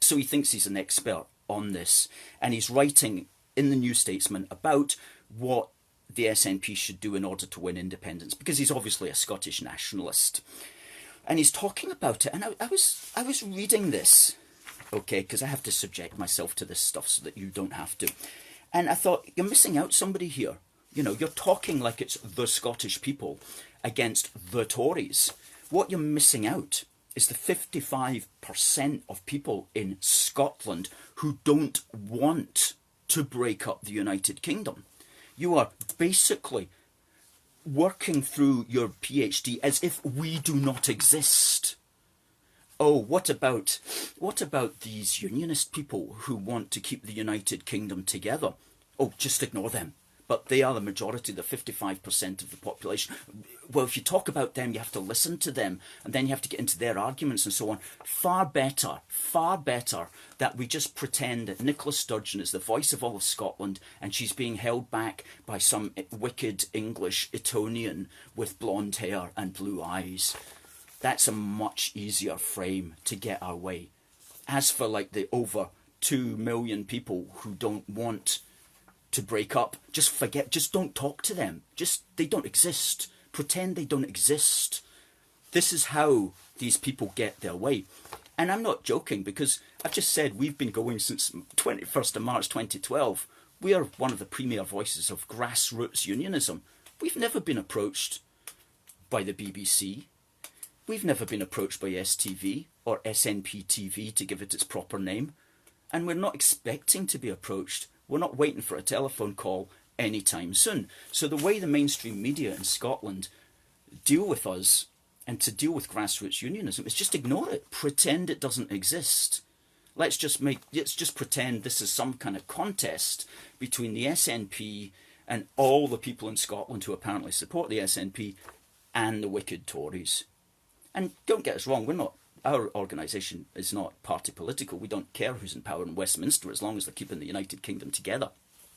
So he thinks he's an expert on this, and he's writing in the New Statesman about what the SNP should do in order to win independence, because he's obviously a Scottish nationalist. And he's talking about it, and I was reading this, okay, because I have to subject myself to this stuff so that you don't have to. And I thought, you're missing out somebody here. You know, you're talking like it's the Scottish people against the Tories. What you're missing out is the 55% of people in Scotland who don't want to break up the United Kingdom. You are basically working through your PhD as if we do not exist. Oh, what about these unionist people who want to keep the United Kingdom together? Oh, just ignore them. But they are the majority, the 55% of the population. Well, if you talk about them, you have to listen to them, and then you have to get into their arguments and so on. Far better that we just pretend that Nicola Sturgeon is the voice of all of Scotland, and she's being held back by some wicked English Etonian with blonde hair and blue eyes. That's a much easier frame to get our way. As for like the over 2 million people who don't want to break up, just forget, just don't talk to them. They don't exist. Pretend they don't exist. This is how these people get their way. And I'm not joking, because I've just said we've been going since 21st of March 2012. We are one of the premier voices of grassroots unionism. We've never been approached by the BBC. We've never been approached by STV or SNP TV, to give it its proper name. And we're not expecting to be approached. We're not waiting for a telephone call anytime soon. So the way the mainstream media in Scotland deal with us and to deal with grassroots unionism is just ignore it. Pretend it doesn't exist. Let's just pretend this is some kind of contest between the SNP and all the people in Scotland who apparently support the SNP and the wicked Tories. And don't get us wrong, our organisation is not party political. We don't care who's in power in Westminster as long as they're keeping the United Kingdom together.